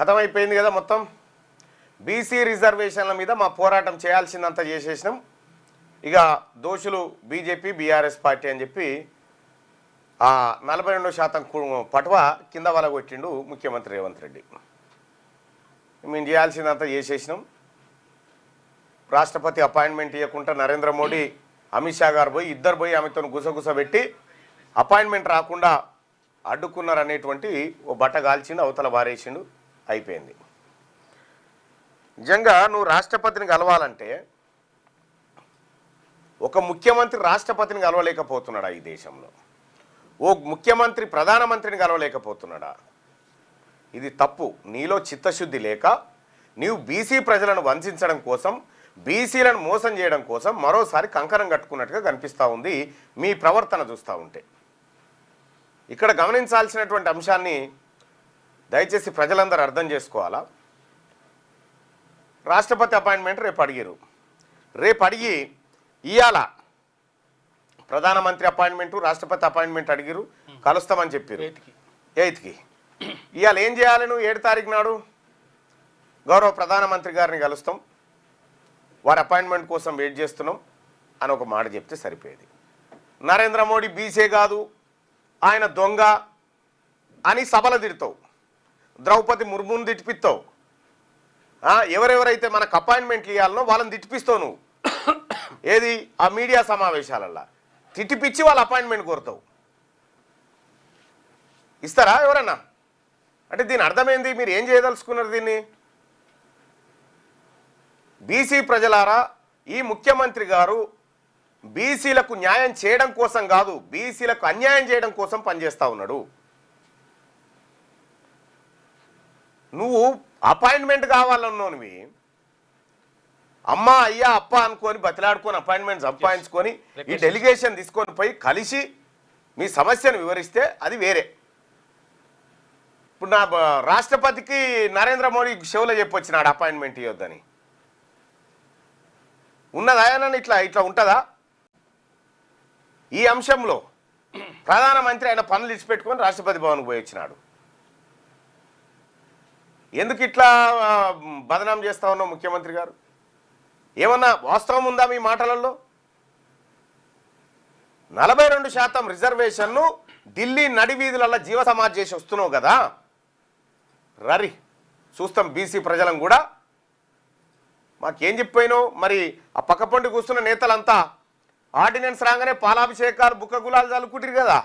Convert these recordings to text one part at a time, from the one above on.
ఖతమైపోయింది కదా మొత్తం. బీసీ రిజర్వేషన్ల మీద మా పోరాటం చేయాల్సిందంతా చేసేసినాం. ఇక దోషులు బీజేపీ బీఆర్ఎస్ పార్టీ అని చెప్పి 42% పటువ కింద వలగొట్టిండు ముఖ్యమంత్రి రేవంత్ రెడ్డి. మేము చేయాల్సిందంతా చేసేసినాం. రాష్ట్రపతి అపాయింట్మెంట్ ఇవ్వకుండా నరేంద్ర మోడీ అమిత్ షా గారు ఇద్దరు పోయి ఆమెతో గుసగుసబెట్టి అపాయింట్మెంట్ రాకుండా అడ్డుకున్నారు అనేటువంటి ఓ బట్ట కాల్చిండు, అవతల బారేసిండు, అయిపోయింది. నిజంగా నువ్వు రాష్ట్రపతిని కలవాలంటే ఒక ముఖ్యమంత్రి రాష్ట్రపతిని కలవలేకపోతున్నాడా ఈ దేశంలో? ఓ ముఖ్యమంత్రి ప్రధానమంత్రిని కలవలేకపోతున్నాడా? ఇది తప్పు. నీలో చిత్తశుద్ధి లేక నీవు బీసీ ప్రజలను వంచడం కోసం, బీసీలను మోసం చేయడం కోసం మరోసారి కంకణం కట్టుకున్నట్టుగా కనిపిస్తూ ఉంది మీ ప్రవర్తన చూస్తూ ఉంటే. ఇక్కడ గమనించాల్సినటువంటి అంశాన్ని దయచేసి ప్రజలందరూ అర్థం చేసుకోవాలా. రాష్ట్రపతి అపాయింట్మెంట్ రేపు అడిగారు. రేపు అడిగి ఇవాళ ప్రధానమంత్రి అపాయింట్మెంటు రాష్ట్రపతి అపాయింట్మెంట్ అడిగారు, కలుస్తామని చెప్పారు 8కి. ఇవాళ ఏం చేయాలి? నువ్వు 7 తారీఖు నాడు గౌరవ ప్రధానమంత్రి గారిని కలుస్తాం, వారి అపాయింట్మెంట్ కోసం వెయిట్ చేస్తున్నాం అని ఒక మాట చెప్తే సరిపోయేది. నరేంద్ర మోడీ బీసీ కాదు, ఆయన దొంగ అని సభలు తిడతావు, ద్రౌపది ముర్మును తిట్టిపిస్తావు, ఎవరెవరైతే మనకు అపాయింట్మెంట్లు ఇవ్వాలనో వాళ్ళని తిట్టిపిస్తావు నువ్వు. ఏది ఆ మీడియా సమావేశాలల్లో తిట్టిపిచ్చి వాళ్ళ అపాయింట్మెంట్ కోరుతావు. ఇస్తారా ఎవరన్నా? అంటే దీని అర్థమైంది, మీరు ఏం చేయదలుచుకున్నారు దీన్ని? బీసీ ప్రజలారా, ఈ ముఖ్యమంత్రి గారు బీసీలకు న్యాయం చేయడం కోసం కాదు, బీసీలకు అన్యాయం చేయడం కోసం పనిచేస్తూ ఉన్నాడు. నువ్వు అపాయింట్మెంట్ కావాలన్నోనివి అమ్మ అయ్యా అప్ప అనుకొని బతిలాడుకొని అపాయింట్మెంట్ సంపాదించుకొని ఈ డెలిగేషన్ తీసుకొని పోయి కలిసి మీ సమస్యను వివరిస్తే అది వేరే. ఇప్పుడు నా రాష్ట్రపతికి నరేంద్ర మోడీ షోలో చెప్పొచ్చినాడు అపాయింట్మెంట్ ఇవ్వద్దని. ఉన్నదా ఇట్లా ఇట్లా ఉంటుందా? ఈ అంశంలో ప్రధానమంత్రి ఆయన పనులు ఇచ్చిపెట్టుకొని రాష్ట్రపతి భవన్కి పోయి వచ్చినాడు. ఎందుకు ఇట్లా బదనాం చేస్తా ఉన్నావు ముఖ్యమంత్రి గారు? ఏమన్నా వాస్తవం ఉందా మీ మాటలలో? 42% రిజర్వేషన్ను ఢిల్లీ నడివీధులలో జీవ సమాజ్ చేసి వస్తున్నావు కదా, రరి చూస్తాం బీసీ ప్రజలను కూడా. మాకేం చెప్పిపోయినావు మరి? ఆ పక్కపండి కూర్చున్న నేతలంతా ఆర్డినెన్స్ రాగానే పాలాభిషేకాలు బుక్క గులాలు చల్లుకుంటారు కదా,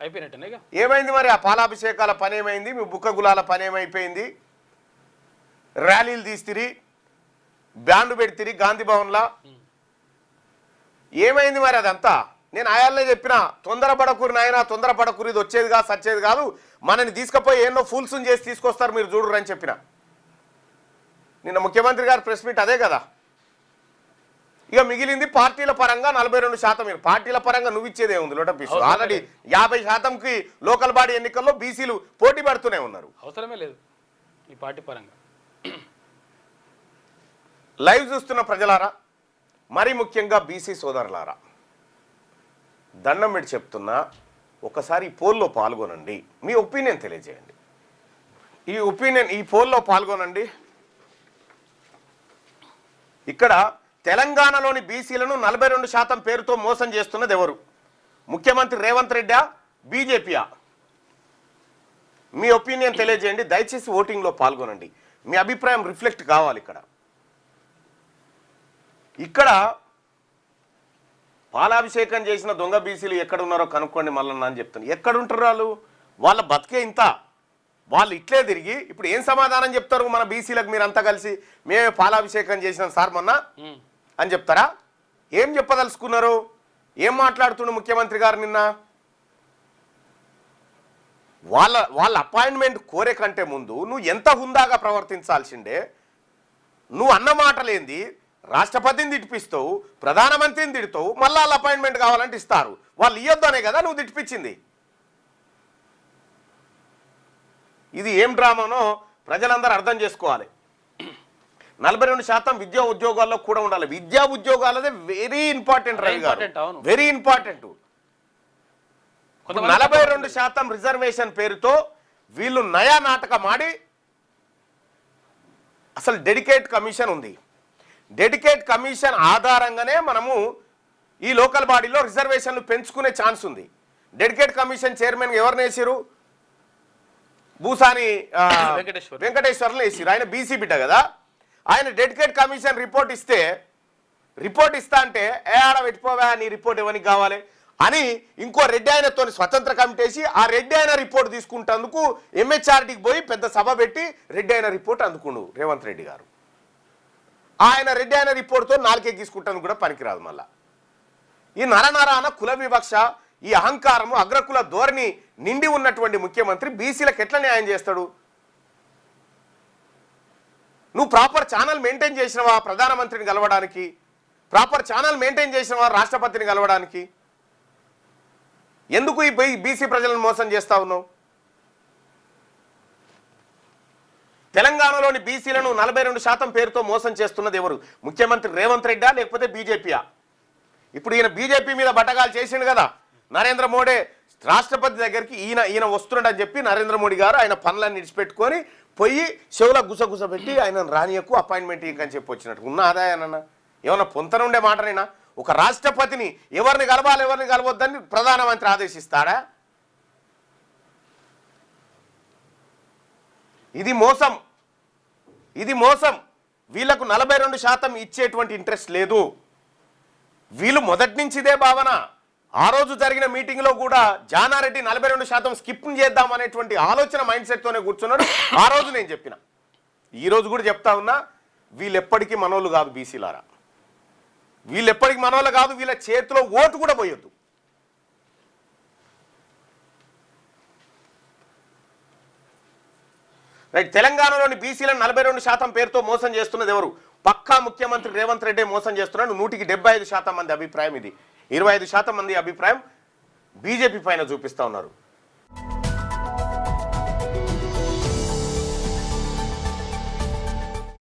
అయిపోయినట్టు. ఏమైంది మరి? ఆ పాలాభిషేకాల పని ఏమైంది? మీ బుక్క గులాల పని ఏమైపోయింది? ర్యాలీలు తీస్తిరి, బ్యాండు పెడితిరి గాంధీ భవన్లా, ఏమైంది మరి అదంతా? నేను ఆయాలనే చెప్పిన, తొందరపడకూరి నాయన, తొందరపడకూరి, ఇది వచ్చేది కాదు సచ్చేది కాదు, మనని తీసుకుపోయి ఎన్నో ఫుల్స్ని చేసి తీసుకొస్తారు మీరు చూడరు అని చెప్పిన. నిన్న ముఖ్యమంత్రి గారు ప్రెస్ మీట్ అదే కదా. ఇక మిగిలింది పార్టీల పరంగా 42%. మీరు పార్టీల పరంగా నువ్వు ఇచ్చేదే ఉంది లోటపీసు. ఆల్రెడీ 50%కి లోకల్ బాడీ ఎన్నికల్లో బీసీలు పోటీ పడుతూనే ఉన్నారు. అవసరమే లేదు ఈ పార్టీ పరంగా. లైవ్ చూస్తున్న ప్రజలారా, మరీ ముఖ్యంగా బీసీ సోదరులారా, దండం పెట్టి చెప్తున్నా, ఒకసారి ఈ పోల్లో పాల్గొనండి, మీ ఒపీనియన్ తెలియజేయండి. ఈ పోల్లో పాల్గొనండి. ఇక్కడ తెలంగాణలోని బీసీలను 42% పేరుతో మోసం చేస్తున్నది ఎవరు? ముఖ్యమంత్రి రేవంత్ రెడ్డా, బీజేపీయా? మీ ఒపీనియన్ తెలియజేయండి. దయచేసి ఓటింగ్లో పాల్గొనండి. మీ అభిప్రాయం రిఫ్లెక్ట్ కావాలి. ఇక్కడ పాలాభిషేకం చేసిన దొంగ బీసీలు ఎక్కడున్నారో కనుక్కోండి మళ్ళీ అని చెప్తాను. ఎక్కడుంటారు వాళ్ళు? వాళ్ళ బతికే ఇంత, వాళ్ళు ఇట్లే తిరిగి ఇప్పుడు ఏం సమాధానం చెప్తారు మన బీసీలకు? మీరంతా కలిసి మేమే పాలాభిషేకం చేసినాం సార్ మొన్న అని చెప్తారా? ఏం చెప్పదలుచుకున్నారు? ఏం మాట్లాడుతుండు ముఖ్యమంత్రి గారు నిన్న? వాళ్ళ అపాయింట్మెంట్ కోరే కంటే ముందు నువ్వు ఎంత హుందాగా ప్రవర్తించాల్సిందే. నువ్వు అన్న మాటలేంది? రాష్ట్రపతిని తిట్టిపిస్తావు, ప్రధానమంత్రిని తిడతావు, మళ్ళీ వాళ్ళ అపాయింట్మెంట్ కావాలంటే ఇస్తారు. వాళ్ళు ఇవ్వద్దు అనే కదా నువ్వు తిట్టిపించింది. ఇది ఏం డ్రామానో ప్రజలందరూ అర్థం చేసుకోవాలి. 42% విద్యా ఉద్యోగాల్లో కూడా ఉండాలి. విద్యా ఉద్యోగాలదే వెరీ ఇంపార్టెంట్, రవి గారు, వెరీ ఇంపార్టెంట్. 42% రిజర్వేషన్ పేరుతో వీళ్ళు నయా నాటకం ఆడి అసలు డెడికేట్ కమిషన్ ఉంది. డెడికేట్ కమిషన్ ఆధారంగానే మనము ఈ లోకల్ బాడీలో రిజర్వేషన్లు పెంచుకునే ఛాన్స్ ఉంది. డెడికేట్ కమిషన్ చైర్మన్ ఎవరిని వేసిరు? భూసాని వెంకటేశ్వర్లు వేసిరు. ఆయన బీసీ బిడ్డ కదా. ఆయన డెడికేట్ కమిషన్ రిపోర్ట్ ఇస్తా అంటే ఆడ పెట్టిపోవా, నీ రిపోర్ట్ ఎవరికి కావాలి అని ఇంకో రెడ్డి ఆయనతో స్వతంత్ర కమిటీ వేసి ఆ రెడ్డి ఆయన రిపోర్ట్ తీసుకుంటేందుకు ఎంహెచ్ఆర్డీకి పోయి పెద్ద సభ పెట్టి రెడ్డి ఆయన రిపోర్ట్ అందుకుండు రేవంత్ రెడ్డి గారు. ఆయన రెడ్డి ఆయన రిపోర్ట్తో నాలుగే తీసుకుంటాను కూడా పనికిరాదు. మళ్ళా ఈ నరనరాన కుల వివక్ష, ఈ అహంకారము, అగ్రకుల ధోరణి నిండి ఉన్నటువంటి ముఖ్యమంత్రి బీసీలకు ఎట్లా న్యాయం చేస్తాడు? నువ్వు ప్రాపర్ ఛానల్ మెయింటైన్ చేసినవా ప్రధానమంత్రిని కలవడానికి? ప్రాపర్ ఛానల్ మెయింటైన్ చేసినవా రాష్ట్రపతిని కలవడానికి? ఎందుకు ఈ బీసీ ప్రజలను మోసం చేస్తా ఉన్నావు? తెలంగాణలోని బీసీలను 42% పేరుతో మోసం చేస్తున్నది ఎవరు? ముఖ్యమంత్రి రేవంత్ రెడ్డా లేకపోతే బీజేపీయా? ఇప్పుడు ఈయన బీజేపీ మీద బట్టగాలు చేసిండు కదా. నరేంద్ర మోడీ రాష్ట్రపతి దగ్గరికి ఈయన వస్తున్నాడని చెప్పి నరేంద్ర మోడీ గారు ఆయన పనులన్నీ విడిచిపెట్టుకొని పోయి చెవుల గుసగుస పెట్టి ఆయన రానియకు అపాయింట్మెంట్ ఇంకని చెప్పి వచ్చినట్టు ఉన్న ఆదాయానన్నా ఏమన్నా పొంతనుండే మాటనైనా? ఒక రాష్ట్రపతిని ఎవరిని కలవాలి ఎవరిని కలవద్దని ప్రధానమంత్రి ఆదేశిస్తాడా? ఇది మోసం. వీళ్లకు 42% ఇచ్చేటువంటి ఇంట్రెస్ట్ లేదు. వీళ్ళు మొదటి నుంచి ఇదే భావన. ఆ రోజు జరిగిన మీటింగ్లో కూడా జానారెడ్డి 42% స్కిప్ చేద్దాం అనేటువంటి ఆలోచన మైండ్ సెట్తోనే కూర్చున్నాడు. ఆ రోజు నేను చెప్పిన, ఈ రోజు కూడా చెప్తా ఉన్నా, వీళ్ళెప్పటికీ మనోళ్ళు కాదు బీసీలారా. వీళ్ళెప్పటికీ మనోళ్ళు కాదు. వీళ్ళ చేతిలో ఓటు కూడా పోయొద్దు. రైట్. తెలంగాణలోని బీసీలను 42% పేరుతో మోసం చేస్తున్నది ఎవరు? పక్కా ముఖ్యమంత్రి రేవంత్ రెడ్డి మోసం చేస్తున్నాడు. 175% మంది అభిప్రాయం ఇది. 25% మంది అభిప్రాయం బీజేపీ పైన చూపిస్తా ఉన్నారు.